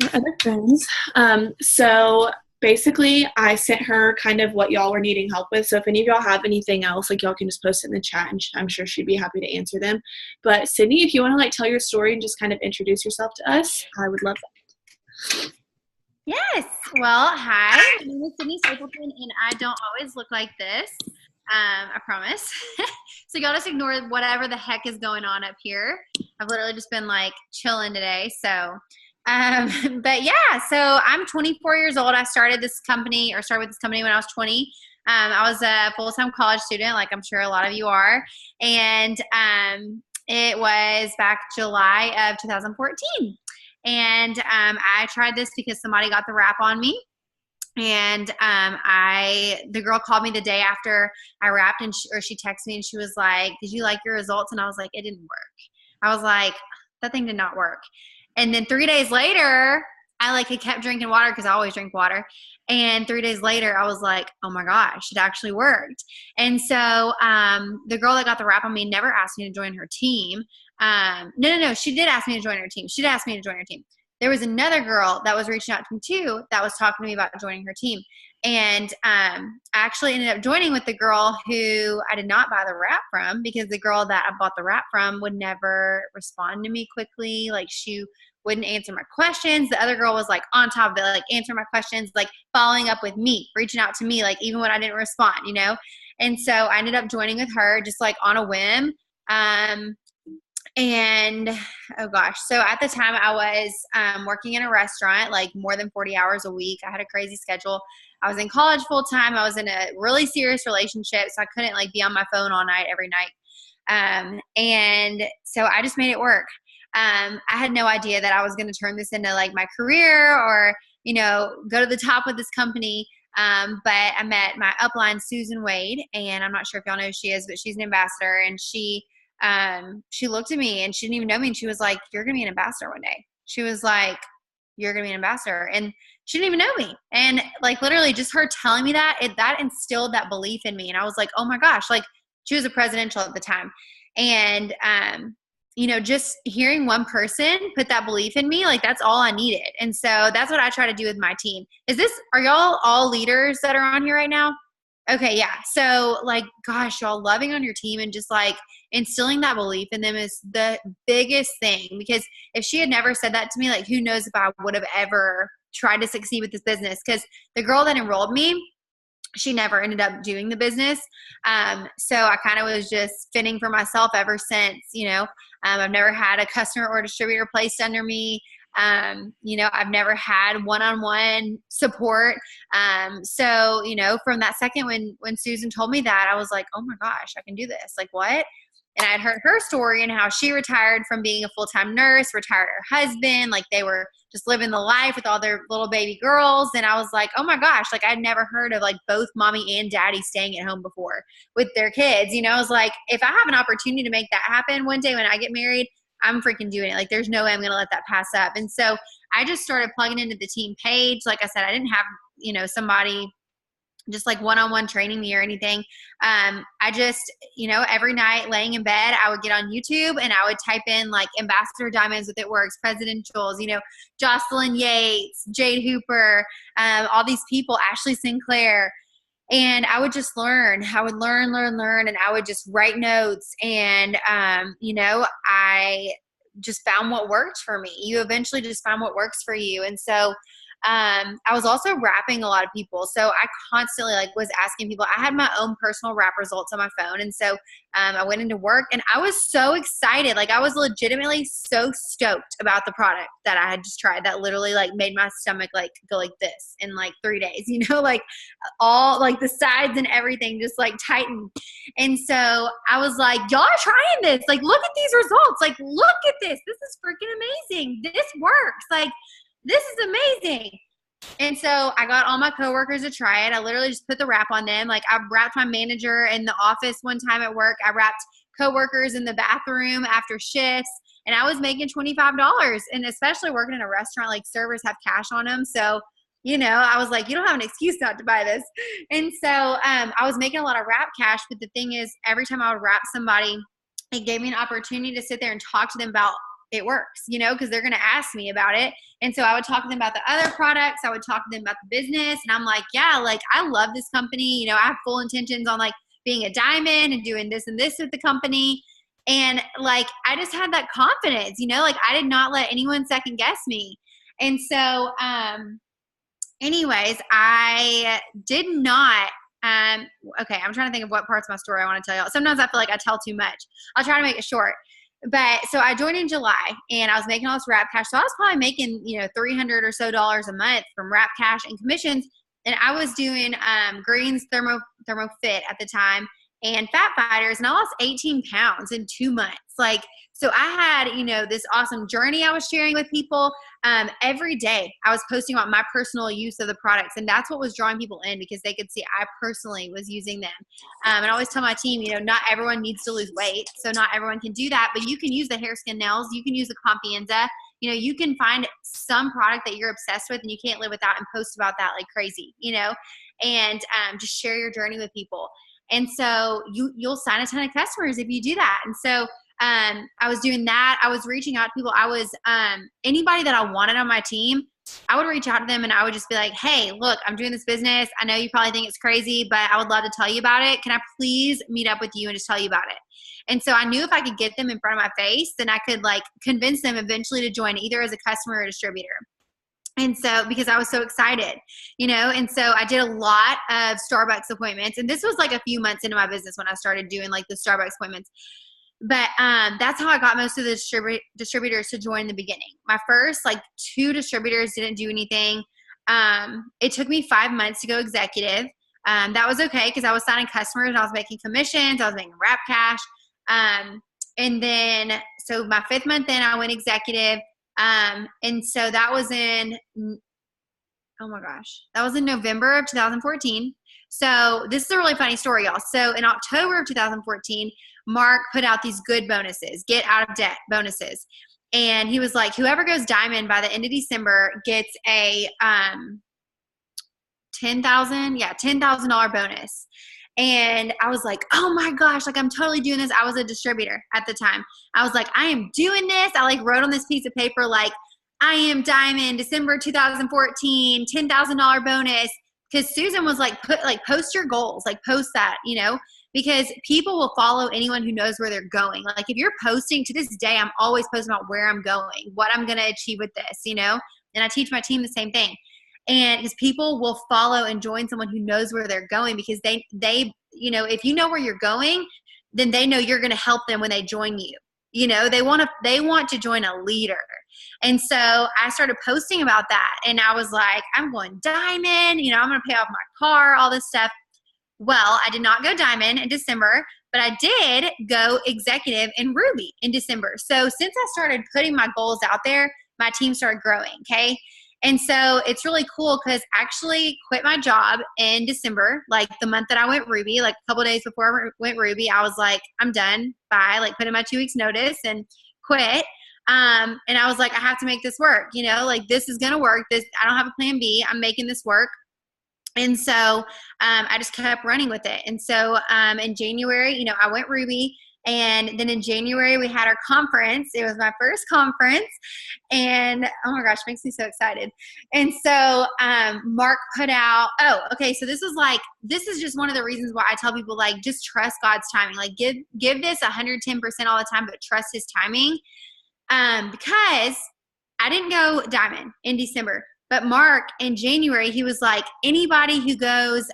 Our other friends. So basically, I sent her kind of what y'all were needing help with. So if any of y'all have anything else, like y'all can just post it in the chat, and I'm sure she'd be happy to answer them. But Sydney, if you want to like tell your story and just kind of introduce yourself to us, I would love Yes. Well, hi. My name is Sydney Stapleton, and I don't always look like this. I promise. So y'all just ignore whatever the heck is going on up here. I've literally just been like chilling today. But yeah, so I'm 24 years old. I started this company or started with this company when I was 20. I was a full-time college student, like I'm sure a lot of you are. And it was back July of 2014. And I tried this because somebody got the rap on me. And the girl called me the day after I rapped, and she texted me and she was like, "Did you like your results?" And I was like, "It didn't work." I was like, "That thing did not work." And then 3 days later, I like had kept drinking water because I always drink water. And 3 days later, I was like, "Oh my gosh, it actually worked." And so the girl that got the rap on me never asked me to join her team. No. She did ask me to join her team. She did ask me to join her team. There was another girl that was reaching out to me too that was talking to me about joining her team. And I actually ended up joining with the girl who I did not buy the rap from, because the girl that I bought the rap from would never respond to me quickly. Like, she wouldn't answer my questions. The other girl was like on top of it, like answering my questions, like following up with me, reaching out to me, like even when I didn't respond. And so I ended up joining with her just like on a whim. And oh gosh, so at the time I was working in a restaurant like more than 40 hours a week. I had a crazy schedule. I was in college full time. I was in a really serious relationship, so I couldn't like be on my phone all night every night. And so I just made it work. I had no idea that I was going to turn this into like my career or, go to the top of this company. But I met my upline, Susan Wade, and I'm not sure if y'all know who she is, but she's an ambassador, and she looked at me and she didn't even know me, and she was like, "You're gonna be an ambassador one day." She was like, "You're gonna be an ambassador," and she didn't even know me. And like literally just her telling me that instilled that belief in me. And I was like, oh my gosh, like she was a presidential at the time. And just hearing one person put that belief in me, like that's all I needed. And so that's what I try to do with my team. Are y'all all leaders that are on here right now? Okay, yeah. So like, gosh, y'all loving on your team and just like instilling that belief in them is the biggest thing. Because if she had never said that to me, like who knows if I would have ever tried to succeed with this business. Because the girl that enrolled me, she never ended up doing the business. So I kind of was just fending for myself ever since. I've never had a customer or distributor placed under me. I've never had one-on-one support. So, from that second when Susan told me that, I was like, oh my gosh, I can do this. Like what? And I'd heard her story and how she retired from being a full-time nurse, retired her husband, like they were just living the life with all their little baby girls. And I was like, oh my gosh, like I'd never heard of like both mommy and daddy staying at home before with their kids. I was like, if I have an opportunity to make that happen one day when I get married, I'm freaking doing it. Like there's no way I'm going to let that pass up. And so I just started plugging into the team page. Like I said, I didn't have, somebody just like one-on-one training me or anything. I just, every night laying in bed, I would get on YouTube and I would type in like Ambassador Diamonds with It Works, Presidentials, Jocelyn Yates, Jade Hooper, all these people, Ashley Sinclair. And I would just learn. I would learn, and I would just write notes. And, I just found what worked for me. You eventually just find what works for you. And so I was also rapping a lot of people. So I constantly like was asking people. I had my own personal rap results on my phone. And so I went into work and I was so excited. Like I was legitimately so stoked about the product that I had just tried that literally like made my stomach like go like this in like 3 days, like all like the sides and everything just like tightened. And so I was like, y'all are trying this. Like, look at these results. Like, look at this. This is freaking amazing. This works. Like, this is amazing. And so I got all my coworkers to try it. I literally just put the wrap on them. Like I wrapped my manager in the office one time at work. I wrapped coworkers in the bathroom after shifts, and I was making $25. And especially working in a restaurant, like servers have cash on them. So, I was like, you don't have an excuse not to buy this. And so I was making a lot of wrap cash. But the thing is, every time I would wrap somebody, it gave me an opportunity to sit there and talk to them about it works, you know, because they're going to ask me about it. And so I would talk to them about the other products. I would talk to them about the business. And I'm like, yeah, like I love this company. You know, I have full intentions on like being a diamond and doing this and this with the company. And like, I just had that confidence, you know, like I did not let anyone second guess me. And so, anyways, I did not, okay, I'm trying to think of what parts of my story I want to tell y'all. Sometimes I feel like I tell too much. I'll try to make it short. But so I joined in July and I was making all this Wrap Cash. So I was probably making, you know, $300 or so a month from Wrap Cash and commissions. And I was doing Green's Thermo Fit at the time and Fat Fighters, and I lost 18 pounds in 2 months. Like, so I had, you know, this awesome journey I was sharing with people. Every day I was posting about my personal use of the products, and that's what was drawing people in because they could see I personally was using them. And I always tell my team, you know, not everyone needs to lose weight, so not everyone can do that, but you can use the hair, skin, nails, you can use the Confianza. You know, you can find some product that you're obsessed with and you can't live without and post about that like crazy, you know, and just share your journey with people. And so you'll sign a ton of customers if you do that. And so I was doing that. I was reaching out to people. I was anybody that I wanted on my team, I would reach out to them and I would just be like, hey, look, I'm doing this business. I know you probably think it's crazy, but I would love to tell you about it. Can I please meet up with you and just tell you about it? And so I knew if I could get them in front of my face, then I could like convince them eventually to join either as a customer or a distributor. And so, because I was so excited, you know, and so I did a lot of Starbucks appointments. And this was like a few months into my business when I started doing like the Starbucks appointments. But that's how I got most of the distributors to join in the beginning. My first like 2 distributors didn't do anything. It took me 5 months to go executive. That was okay because I was signing customers. I was making commissions. I was making Wrap Cash. And then, so my 5th month in, I went executive. And so that was in, oh my gosh, that was in November of 2014. So this is a really funny story, y'all. So in October of 2014, Mark put out these good bonuses, get out of debt bonuses. And he was like, whoever goes diamond by the end of December gets a $10,000 bonus. And I was like, oh my gosh, like I'm totally doing this. I was a distributor at the time. I was like, I am doing this. I like wrote on this piece of paper, like I am diamond, December 2014, $10,000 bonus. Because Susan was like, post your goals, like post that, you know, because people will follow anyone who knows where they're going. Like if you're posting, to this day, I'm always posting about where I'm going, what I'm going to achieve with this, you know, and I teach my team the same thing. And because people will follow and join someone who knows where they're going because they, you know, if you know where you're going, then they know you're going to help them when they join you. You know, they want to join a leader. And so I started posting about that. And I was like, I'm going diamond, you know, I'm going to pay off my car, all this stuff. Well, I did not go diamond in December, but I did go executive in Ruby in December. So since I started putting my goals out there, my team started growing. Okay. And so it's really cool because I actually quit my job in December, like the month that I went Ruby, like a couple of days before I went Ruby, I was like, I'm done. Bye. Like put in my 2 weeks notice and quit. And I was like, I have to make this work, you know, like this is going to work. I don't have a plan B. I'm making this work. And so I just kept running with it. And so in January, you know, I went Ruby. And then in January, we had our conference. It was my first conference. And oh my gosh, makes me so excited. And so Mark put out, so this is just one of the reasons why I tell people, like, just trust God's timing. Like give this 110% all the time, but trust his timing. Because I didn't go diamond in December, but Mark in January, he was like, anybody who goes,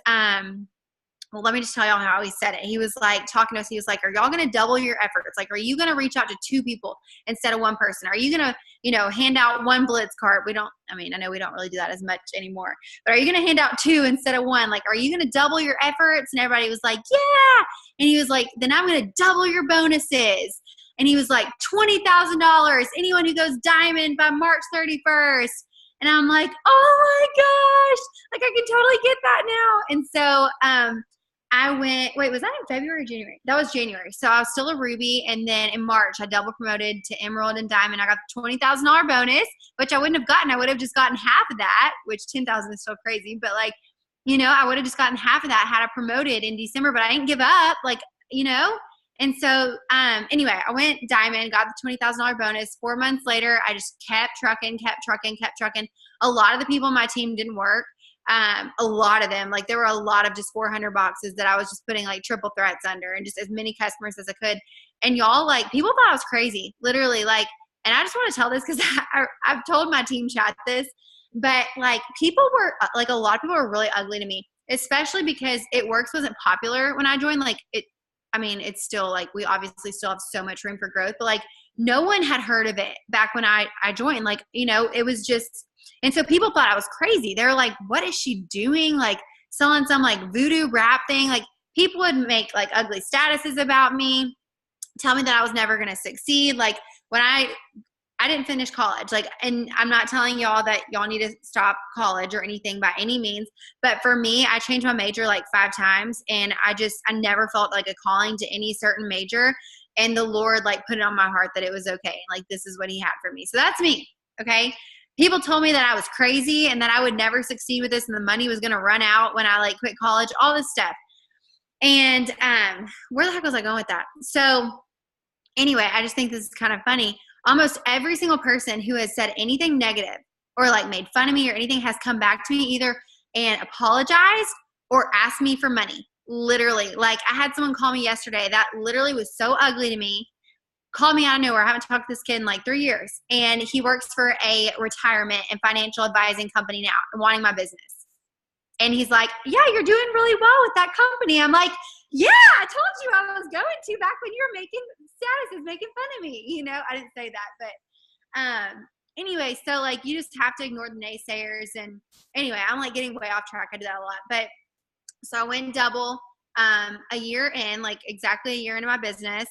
well, let me just tell y'all how he said it. He was like talking to us. He was like, are y'all going to double your efforts? Like, are you going to reach out to 2 people instead of 1 person? Are you going to, you know, hand out 1 Blitz card? I know we don't really do that as much anymore, but are you going to hand out 2 instead of 1? Like, are you going to double your efforts? And everybody was like, yeah. And he was like, then I'm going to double your bonuses. And he was like, $20,000, anyone who goes diamond by March 31st. And I'm like, oh my gosh, like I can totally get that now. And so, I went, was that in February or January? That was January. So I was still a Ruby. And then in March, I double promoted to Emerald and Diamond. I got the $20,000 bonus, which I wouldn't have gotten. I would have just gotten half of that, which 10,000 is still crazy. But like, you know, I would have just gotten half of that had I promoted in December, but I didn't give up. Like, you know, And so, anyway, I went diamond, got the $20,000 bonus. 4 months later, I just kept trucking. A lot of the people on my team didn't work. A lot of them, like there were a lot of just 400 boxes that I was just putting like triple threats under and just as many customers as I could. And y'all, like, people thought I was crazy, literally. Like, and I just want to tell this because I've told my team chat this, but like people were like, a lot of people were really ugly to me, especially because It Works wasn't popular when I joined. Like it's still like, we obviously still have so much room for growth, but like no one had heard of it back when I joined. Like, it was just, and so people thought I was crazy. They're like, what is she doing? Like selling some like voodoo wrap thing. Like people would make like ugly statuses about me, tell me that I was never going to succeed. Like when I didn't finish college, like, and I'm not telling y'all that y'all need to stop college or anything by any means. But for me, I changed my major like 5 times and I never felt like a calling to any certain major. And the Lord like put it on my heart that it was okay. Like this is what he had for me. So that's me. Okay. People told me that I was crazy and that I would never succeed with this and the money was going to run out when I like quit college, all this stuff. And where the heck was I going with that? So anyway, I just think this is kind of funny. Almost every single person who has said anything negative or like made fun of me or anything has come back to me either and apologized or asked me for money. Literally. Like I had someone call me yesterday that literally was so ugly to me, called me out of nowhere. I haven't talked to this kid in like 3 years. And he works for a retirement and financial advising company now and wanting my business. And he's like, yeah, you're doing really well with that company. I'm like, yeah, I told you I was going to back when you were making statuses, making fun of me. I didn't say that. But anyway, so like you just have to ignore the naysayers. And anyway, I'm like getting way off track. I do that a lot. But so I went double a year in, like exactly a year into my business.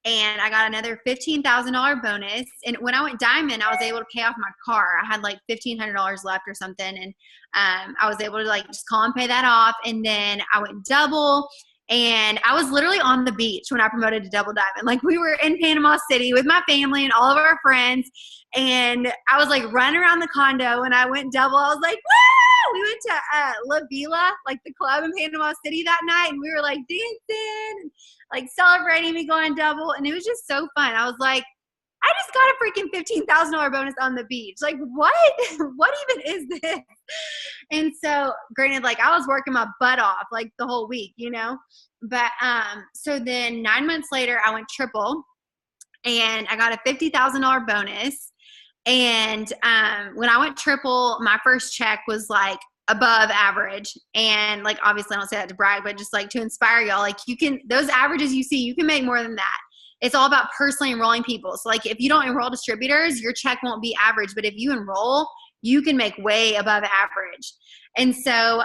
And I got another $15,000 bonus. And when I went diamond, I was able to pay off my car. I had like $1,500 left or something. And I was able to like just call and pay that off. And then I went double. And I was literally on the beach when I promoted to double diamond. Like we were in Panama City with my family and all of our friends. And I was like running around the condo and I went double. I was like, woo! We went to La Vila, like the club in Panama City that night. And we were like dancing, like celebrating me going double. And it was just so fun. I was like, I just got a freaking $15,000 bonus on the beach. Like what? What even is this? And so granted, like I was working my butt off like the whole week, but so then 9 months later I went triple and I got a $50,000 bonus. And when I went triple, my first check was like above average. And like, obviously I don't say that to brag, but just like to inspire y'all, like those averages you see, you can make more than that. It's all about personally enrolling people. So like if you don't enroll distributors, your check won't be average. But if you enroll, you can make way above average. And so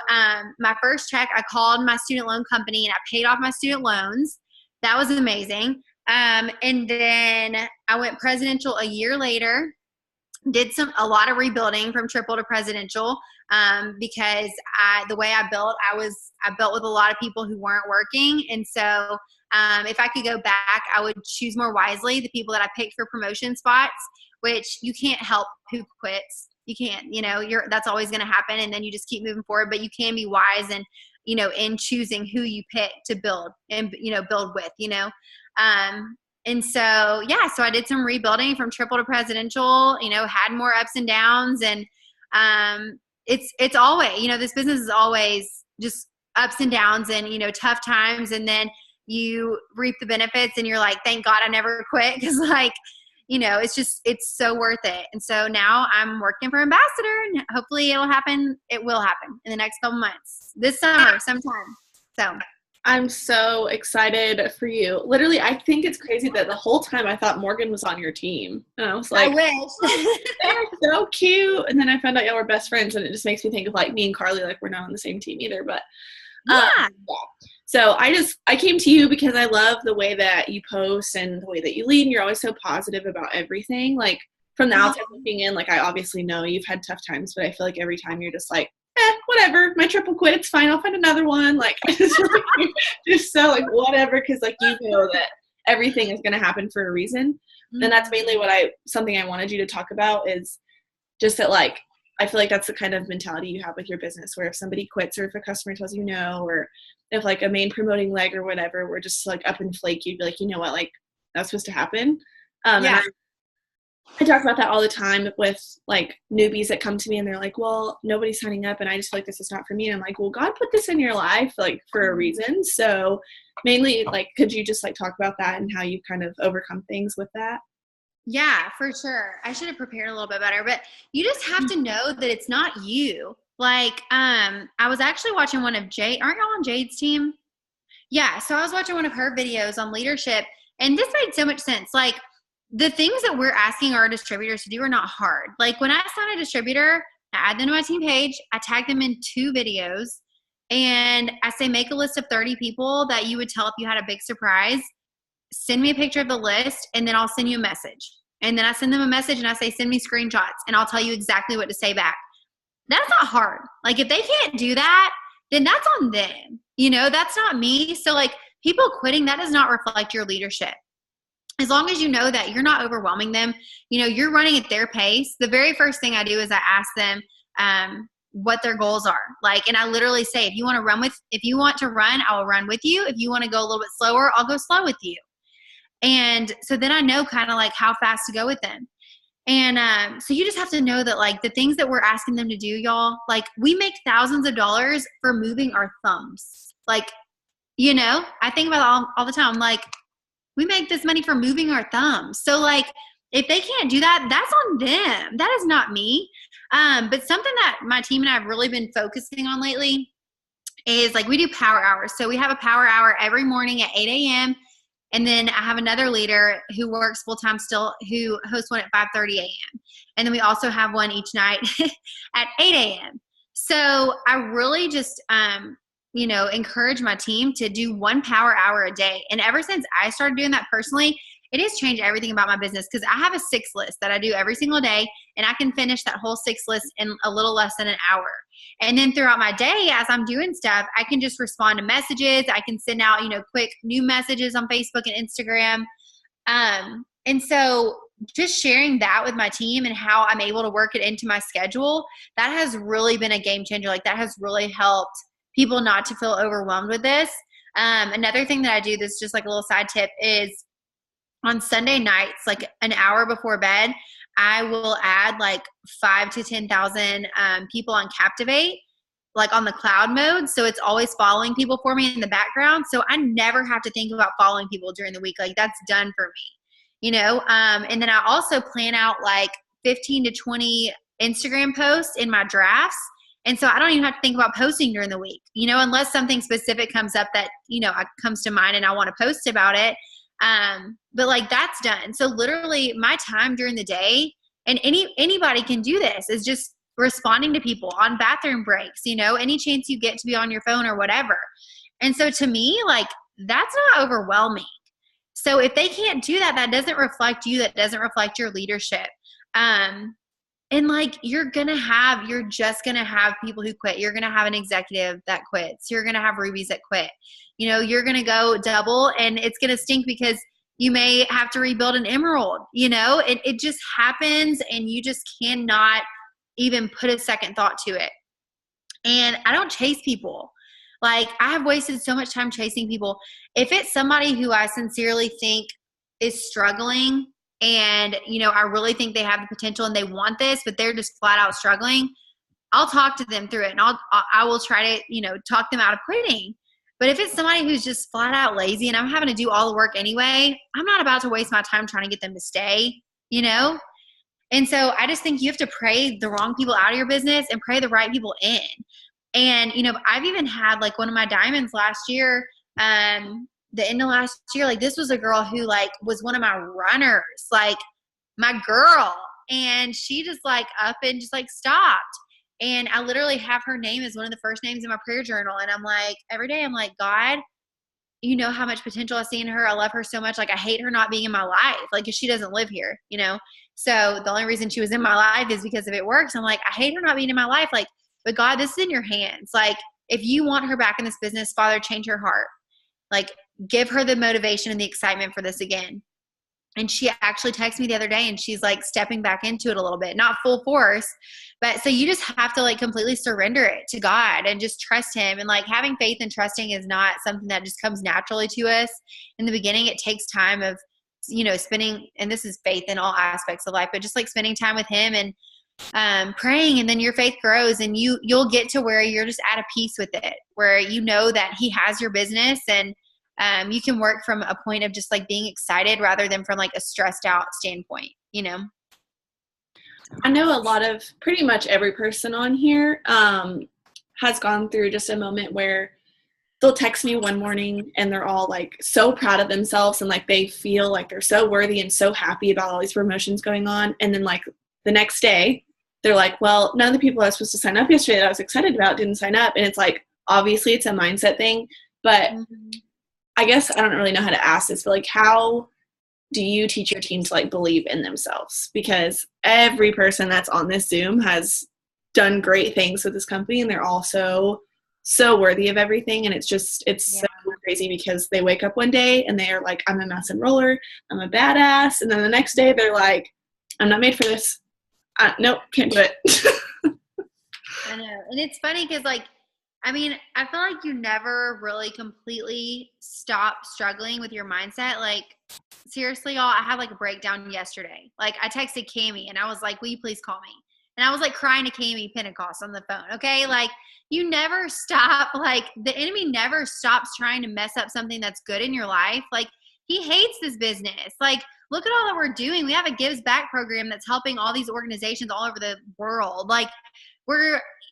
my first check, I called my student loan company and I paid off my student loans. That was amazing. And then I went presidential a year later, did a lot of rebuilding from triple to presidential because the way I built, I built with a lot of people who weren't working. And so if I could go back, I would choose more wisely the people that I picked for promotion spots, which you can't help who quits. You can't, that's always going to happen. And then you just keep moving forward, but you can be wise and, in choosing who you pick to build and, build with, and so, yeah, so I did some rebuilding from triple to presidential, had more ups and downs. And it's always, this business is always just ups and downs and, tough times. And then you reap the benefits and you're like, thank God I never quit. Cause like, it's so worth it. And so now I'm working for Ambassador and hopefully it will happen in the next couple months, this summer sometime. So I'm so excited for you. Literally, I think it's crazy that the whole time I thought Morgan was on your team. And I was like, I wish. They're so cute. And then I found out y'all were best friends and it just makes me think of like me and Carly, like we're not on the same team either. But yeah. So I came to you because I love the way that you post and the way that you lead, and you're always so positive about everything. Like from the outside looking in, like I obviously know you've had tough times, but I feel like every time you're just like, whatever, my triple quit, it's fine, I'll find another one. Like it's like, just so like whatever, because like you know that everything is going to happen for a reason. And that's mainly something I wanted you to talk about is just that like I feel like that's the kind of mentality you have with your business, where if somebody quits or if a customer tells you no, or if like a main promoting leg or whatever, we're just like up and flaky, you'd be like, you know what, like that's supposed to happen. And Yeah. I talk about that all the time with like newbies that come to me and they're like, well, nobody's signing up and I just feel like this is not for me. And I'm like, well, God put this in your life like for a reason. So mainly like, could you just like talk about that and how you kind of overcome things with that? Yeah, for sure. I should have prepared a little bit better, but you just have to know that it's not you. Like, I was actually watching one of Jade. Aren't y'all on Jade's team? Yeah. So I was watching one of her videos on leadership, and this made so much sense. Like, the things that we're asking our distributors to do are not hard. Like, when I sign a distributor, I add them to my team page, I tag them in 2 videos, and I say, make a list of 30 people that you would tell if you had a big surprise. Send me a picture of the list, and then I'll send you a message. And then I send them a message and I say, send me screenshots, and I'll tell you exactly what to say back. That's not hard. Like, if they can't do that, then that's on them. That's not me. So like, people quitting, that does not reflect your leadership. As long as you know that you're not overwhelming them, you're running at their pace. The very first thing I do is I ask them what their goals are. Like, and I literally say, if you want to run, I will run with you. If you want to go a little bit slower, I'll go slow with you. And so then I know kind of like how fast to go with them. And so you just have to know that like the things that we're asking them to do, y'all, like we make thousands of dollars for moving our thumbs. Like, I think about all the time, like we make this money for moving our thumbs. So like, if they can't do that, that's on them. That is not me. But something that my team and I have really been focusing on lately is like we do power hours. So we have a power hour every morning at 8 a.m. And then I have another leader who works full-time still, who hosts one at 5:30 a.m. And then we also have one each night at 8 a.m. So I really just, encourage my team to do 1 power hour a day. And ever since I started doing that personally, it has changed everything about my business, because I have a 6 list that I do every single day, and I can finish that whole 6 list in a little less than an hour. And then throughout my day, as I'm doing stuff, I can just respond to messages. I can send out, quick new messages on Facebook and Instagram. And so just sharing that with my team and how I'm able to work it into my schedule, that has really been a game changer. Like, that has really helped people not to feel overwhelmed with this. Another thing that I do, this is just like a little side tip, is on Sunday nights, like an hour before bed, I will add like 5 to 10,000 people on Captivate, like on the cloud mode. So it's always following people for me in the background. So I never have to think about following people during the week. Like, that's done for me, and then I also plan out like 15 to 20 Instagram posts in my drafts. And so I don't even have to think about posting during the week, unless something specific comes up that, comes to mind and I want to post about it. But like, that's done. So literally my time during the day, and anybody can do this, is just responding to people on bathroom breaks, any chance you get to be on your phone or whatever. And so to me, like, that's not overwhelming. So if they can't do that, that doesn't reflect you. That doesn't reflect your leadership. And like, you're just going to have people who quit. You're going to have an executive that quits. You're going to have rubies that quit. You're going to go double, and it's going to stink because you may have to rebuild an emerald. It just happens, and you just cannot even put a second thought to it. And I don't chase people. Like, I have wasted so much time chasing people. If it's somebody who I sincerely think is struggling, and, I really think they have the potential and they want this, but they're just flat out struggling, I'll talk to them through it, and I will try to, talk them out of quitting. But if it's somebody who's just flat out lazy and I'm having to do all the work anyway, I'm not about to waste my time trying to get them to stay, And so I just think you have to pray the wrong people out of your business and pray the right people in. And, I've even had like one of my diamonds last year, the end of last year, like, this was a girl who like was one of my runners, like my girl. And she just like up and just like stopped. And I literally have her name as one of the first names in my prayer journal. And I'm like, every day I'm like, God, you know how much potential I see in her. I love her so much. Like, I hate her not being in my life. Like, 'cause she doesn't live here, So the only reason she was in my life is because if it works. I'm like, I hate her not being in my life. Like, but God, this is in your hands. Like, if you want her back in this business, Father, change her heart. Like, give her the motivation and the excitement for this again. And she actually texted me the other day and she's like stepping back into it a little bit, not full force, but so you just have to like completely surrender it to God and just trust him. And like having faith and trusting is not something that just comes naturally to us. In the beginning, it takes time of, spending, and this is faith in all aspects of life, but just like spending time with him and praying, and then your faith grows and you'll get to where you're just at a peace with it, where you know that he has your business, and you can work from a point of just like being excited rather than from like a stressed out standpoint, I know a lot of pretty much every person on here has gone through just a moment where they'll text me one morning and they're all like so proud of themselves and like they feel like they're so worthy and so happy about all these promotions going on. And then like the next day they're like, well, none of the people I was supposed to sign up yesterday that I was excited about didn't sign up. And it's like, obviously it's a mindset thing, but I guess I don't really know how to ask this, but like, how do you teach your team to like believe in themselves? Because every person that's on this Zoom has done great things with this company and they're all so worthy of everything. And it's so crazy because they wake up one day and they're like, I'm a mouse and roller, I'm a badass. And then the next day they're like, I'm not made for this. Nope, can't do it. I know. And it's funny because like, I feel like you never really completely stop struggling with your mindset. Like, seriously, y'all, I had like a breakdown yesterday. Like, I texted Cami and I was like, will you please call me? And I was like crying to Cami Pentecost on the phone. Okay. Like, you never stop. Like, the enemy never stops trying to mess up something that's good in your life. Like, he hates this business. Like, look at all that we're doing. We have a Gives Back program that's helping all these organizations all over the world. Like,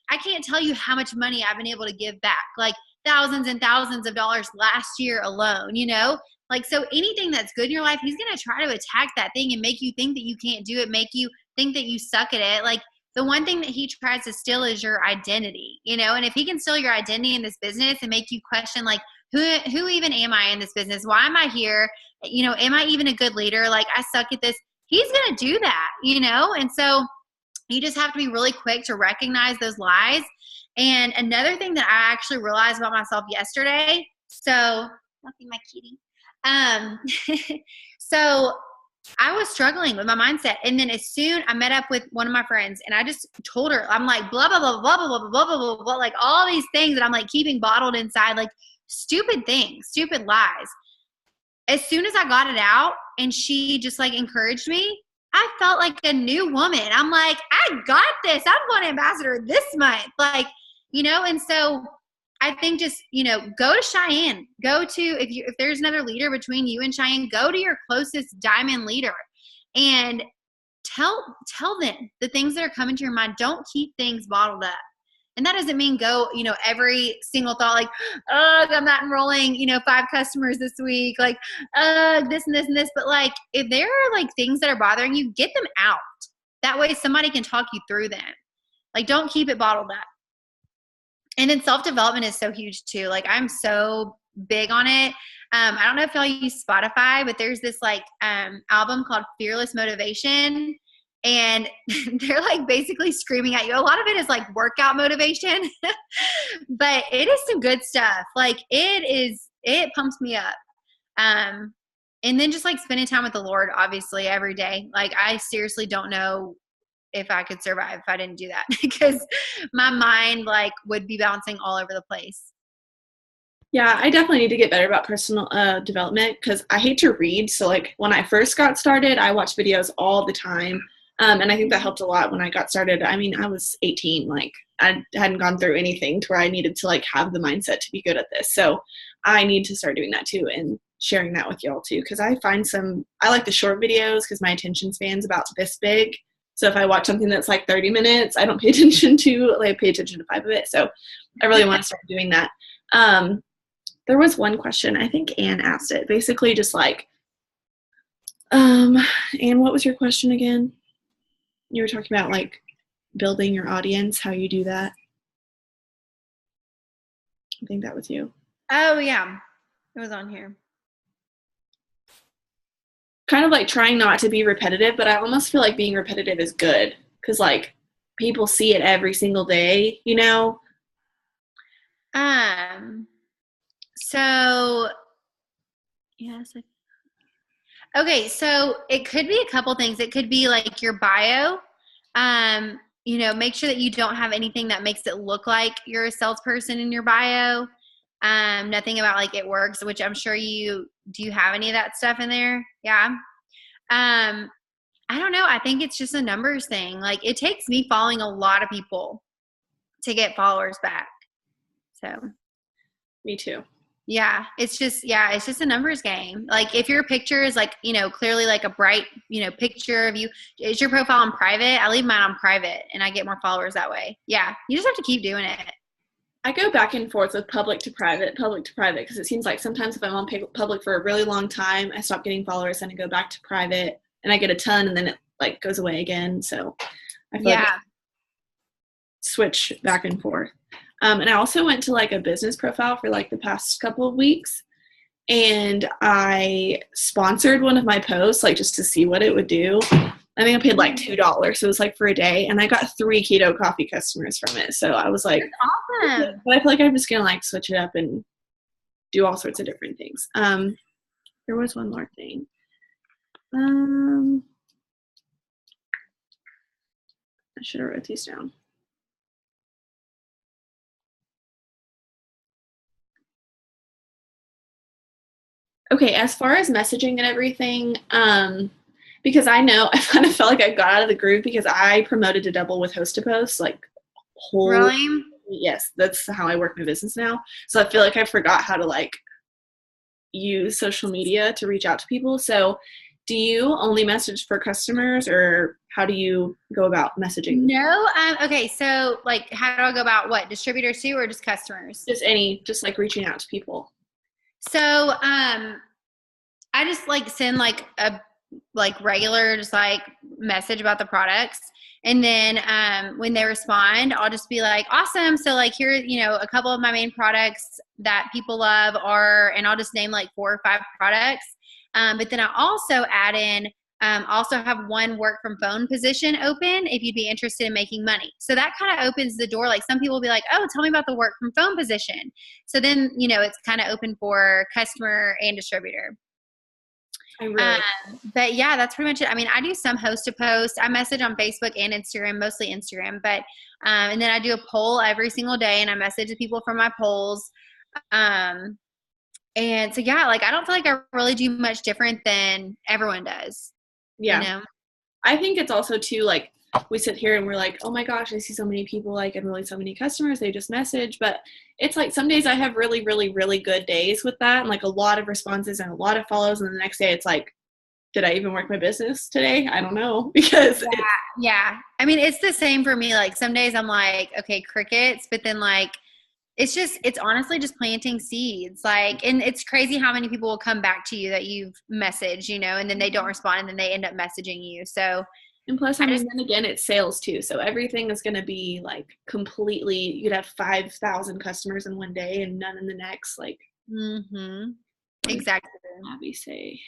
I can't tell you how much money I've been able to give back, like thousands and thousands of dollars last year alone, like, so anything that's good in your life, he's going to try to attack that thing and make you think that you can't do it, make you think that you suck at it. Like, the one thing that he tries to steal is your identity, and if he can steal your identity in this business and make you question, like, who even am I in this business? Why am I here? Am I even a good leader? Like, I suck at this. He's going to do that, and so you just have to be really quick to recognize those lies. And another thing that I actually realized about myself yesterday, so nothing, my kitty. So I was struggling with my mindset. And then as soon I met up with one of my friends and I just told her, I'm like, blah, blah, blah, blah, blah, blah, blah, blah, blah, blah, like all these things that I'm like keeping bottled inside, like stupid things, stupid lies. As soon as I got it out and she just like encouraged me, I felt like a new woman. I'm like, I got this. I'm going to ambassador this month. Like, and so I think just, go to Cheyenne, if there's another leader between you and Cheyenne, go to your closest diamond leader and tell them the things that are coming to your mind. Don't keep things bottled up. And that doesn't mean go, every single thought, like, oh, I'm not enrolling, 5 customers this week, like, this and this and this. But like, if there are like things that are bothering you, get them out. That way somebody can talk you through them. Like, don't keep it bottled up. And then self-development is so huge too. Like, I'm so big on it. I don't know if y'all use Spotify, but there's this like album called Fearless Motivation. And they're like basically screaming at you. A lot of it is like workout motivation, but it is some good stuff. Like, it pumps me up. And then just like spending time with the Lord, obviously every day. Like, I seriously don't know if I could survive if I didn't do that because my mind like would be bouncing all over the place. Yeah, I definitely need to get better about personal development because I hate to read. So like when I first got started, I watched videos all the time. And I think that helped a lot when I got started. I mean, I was 18, like I hadn't gone through anything to where I needed to like have the mindset to be good at this. So I need to start doing that too and sharing that with y'all too. Cause I like the short videos because my attention span's about this big. So if I watch something that's like 30 minutes, I don't pay attention to, like, pay attention to 5 of it. So I really want to start doing that. There was one question, I think Anne asked it, basically just like, Anne, what was your question again? You were talking about like building your audience, how you do that. I think that was you. Oh yeah, it was on here. Kind of like trying not to be repetitive, but I almost feel like being repetitive is good because like people see it every single day, So yes. Okay, so it could be a couple things. It could be like your bio. Make sure that you don't have anything that makes it look like you're a salesperson in your bio. Nothing about like it works, which I'm sure you do. You have any of that stuff in there? Yeah. Um, I don't know. I think it's just a numbers thing. Like it takes me following a lot of people to get followers back. So Me too. it's just a numbers game. Like if your picture is like, clearly like a bright, picture of you, is your profile on private? I leave mine on private and I get more followers that way. Yeah. You just have to keep doing it. I go back and forth with public to private, because it seems like sometimes if I'm on public for a really long time, I stop getting followers and I go back to private and I get a ton and then it like goes away again. So I feel like I switch back and forth. And I also went to like a business profile for like the past couple of weeks, and I sponsored one of my posts like just to see what it would do. I think I paid like $2, so it was like for a day, and I got 3 keto coffee customers from it. So I was like, that's awesome. but I feel like I'm just gonna like switch it up and do all sorts of different things. There was one more thing. I should have wrote these down. Okay, as far as messaging and everything, because I know I kind of felt like I got out of the groove because I promoted to double with host to post, like Really? yes, that's how I work my business now. So I feel like I forgot how to like use social media to reach out to people. So do you only message for customers, or how do you go about messaging? No. Okay. So like, how do I go about what, distributors too, or just customers? Just like reaching out to people. So, I just like send like a like regular just like message about the products, and then when they respond, I'll just be like, awesome. So like here, a couple of my main products that people love are, and I'll just name like 4 or 5 products. But then I also add in, also have one work from phone position open if you'd be interested in making money. So that kind of opens the door. Like some people will be like, oh, tell me about the work from phone position. So then, it's kind of open for customer and distributor. But yeah, that's pretty much it. I mean, I do some host to post. I message on Facebook and Instagram, mostly Instagram, but and then I do a poll every single day, and I message the people from my polls. And so yeah, like I don't feel like I really do much different than everyone does. Yeah. I think it's also too like we sit here and we're like, oh my gosh, I see so many people like and really so many customers, they just message. But it's like some days I have really, really, really good days with that and like a lot of responses and a lot of follows. And the next day it's like, did I even work my business today? I don't know. Because yeah. I mean, it's the same for me. Like some days I'm like, okay, crickets, but then like it's honestly just planting seeds. Like, and it's crazy how many people will come back to you that you've messaged, and then they don't respond and then they end up messaging you. So, and plus, then again, it's sales too. So everything is going to be like completely, you could have 5,000 customers in one day and none in the next. Like, exactly. Abby say.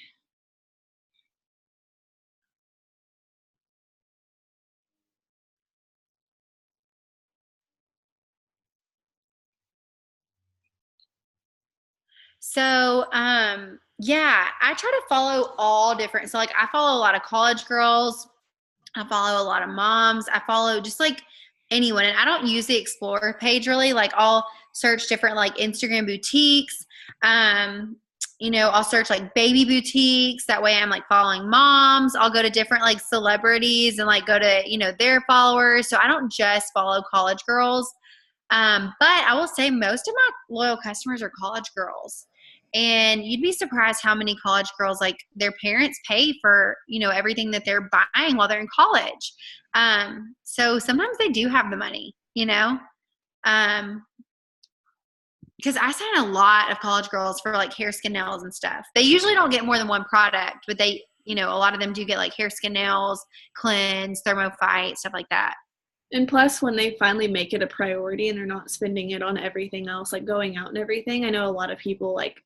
So, yeah, I try to follow all different. So like I follow a lot of college girls. I follow a lot of moms. I follow just like anyone. And I don't use the Explorer page really. Like I'll search different like Instagram boutiques. I'll search like baby boutiques. That way I'm like following moms. I'll go to different like celebrities and like go to, their followers. So I don't just follow college girls. But I will say most of my loyal customers are college girls. And you'd be surprised how many college girls, like their parents pay for, everything that they're buying while they're in college. So sometimes they do have the money, because I sign a lot of college girls for like hair, skin, nails and stuff. They usually don't get more than one product, but they, a lot of them do get like hair, skin, nails, cleanse, thermophyte, stuff like that. And plus, when they finally make it a priority and they're not spending it on everything else, like going out and everything, I know a lot of people like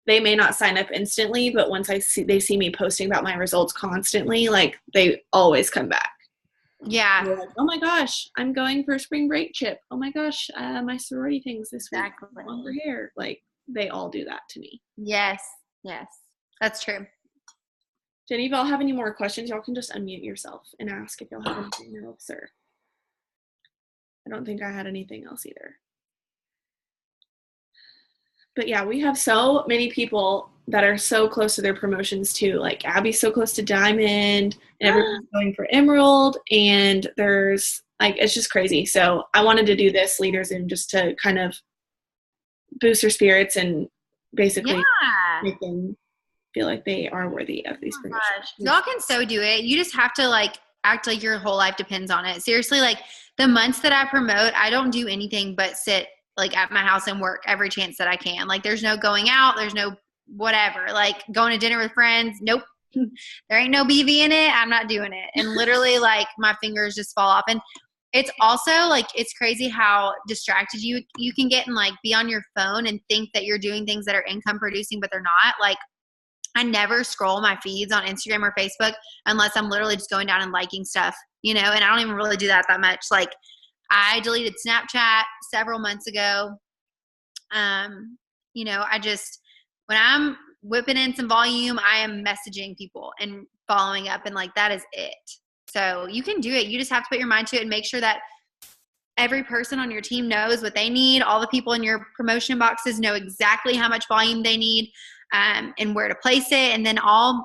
they may not sign up instantly, but once they see me posting about my results constantly, like they always come back. Yeah. Like, oh my gosh, I'm going for a spring break trip. Oh my gosh, my sorority things this week. Longer hair. Like they all do that to me. Yes, that's true. Jenny, if y'all have any more questions, y'all can just unmute yourself and ask if y'all have anything else, or I don't think I had anything else either. But yeah, we have so many people that are so close to their promotions too. Like Abby's so close to Diamond, and everyone's going for Emerald, and there's like, it's just crazy. So I wanted to do this Leaders Zoom just to kind of boost their spirits and basically make them feel like they are worthy of these promotions. Gosh. Y'all can so do it. You just have to like act like your whole life depends on it. Seriously, like the months that I promote, I don't do anything but sit like at my house and work every chance that I can. Like there's no going out, there's no whatever, like going to dinner with friends. Nope. There ain't no BV in it. I'm not doing it. And literally like my fingers just fall off. And it's also like, it's crazy how distracted you can get and like be on your phone and think that you're doing things that are income producing, but they're not. Like I never scroll my feeds on Instagram or Facebook unless I'm literally just going down and liking stuff, and I don't even really do that much. Like I deleted Snapchat several months ago. I just, when I'm whipping in some volume, I am messaging people and following up, and like that is it. So you can do it. You just have to put your mind to it and make sure that every person on your team knows what they need. All the people in your promotion boxes know exactly how much volume they need, and where to place it. And then I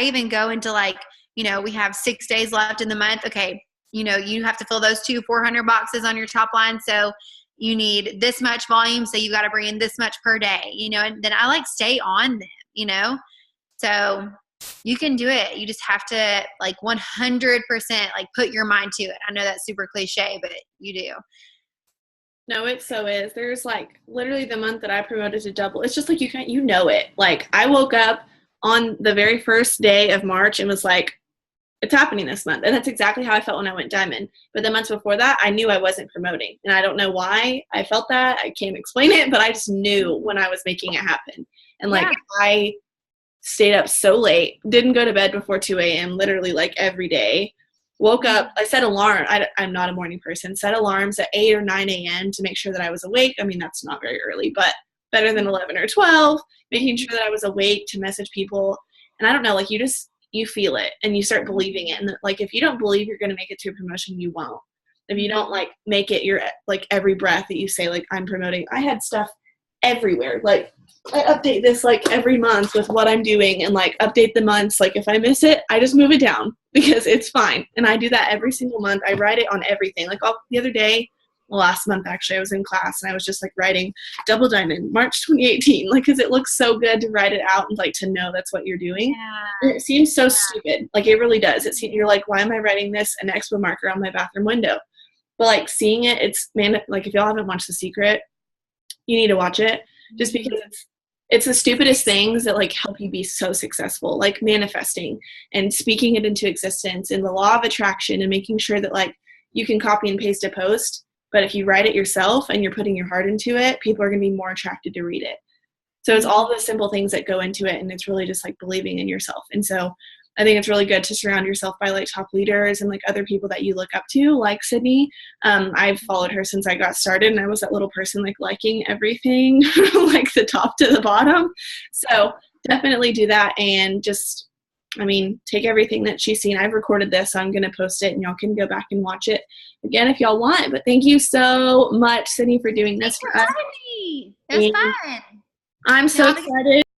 even go into like, we have 6 days left in the month. Okay. You have to fill those 400 boxes on your top line. So you need this much volume. So you got to bring in this much per day, and then I like stay on them, so you can do it. You just have to like 100% like put your mind to it. I know that's super cliche, but you do. No, it so is. There's like literally the month that I promoted to double. It's just like you know it. Like I woke up on the very first day of March and was like, it's happening this month. And that's exactly how I felt when I went Diamond. But the months before that, I knew I wasn't promoting. And I don't know why I felt that. I can't explain it, but I just knew when I was making it happen. And like I stayed up so late, didn't go to bed before 2 a.m., literally like every day. Woke up, I set alarm. I'm not a morning person. Set alarms at 8 or 9 a.m. to make sure that I was awake. I mean, that's not very early, but better than 11 or 12, making sure that I was awake to message people. And I don't know, like you feel it and you start believing it. And like, if you don't believe you're going to make it to a promotion, you won't. If you don't like make it your, like every breath that you say, like I'm promoting, I had stuff everywhere. Like I update this like every month with what I'm doing and like update the months. Like if I miss it, I just move it down because it's fine. And I do that every single month. I write it on everything. Like the other day, last month actually, I was in class and I was just like writing Double Diamond March 2018, like because it looks so good to write it out and like to know that's what you're doing. And it seems so stupid. Like it really does. You're like, why am I writing this an expo marker on my bathroom window? But like seeing it, like if y'all haven't watched The Secret, you need to watch it just because it's the stupidest things that like help you be so successful, like manifesting and speaking it into existence and the law of attraction and making sure that like you can copy and paste a post, but if you write it yourself and you're putting your heart into it, people are going to be more attracted to read it. So it's all the simple things that go into it, and it's really just like believing in yourself. And so I think it's really good to surround yourself by like top leaders and like other people that you look up to, like Sydney. I've followed her since I got started, and I was that little person like liking everything, like the top to the bottom. So definitely do that, and just, take everything that she's seen. I've recorded this, so I'm going to post it, and y'all can go back and watch it again if y'all want. But thank you so much, Sydney, for doing this for us. It was fun. I'm so excited.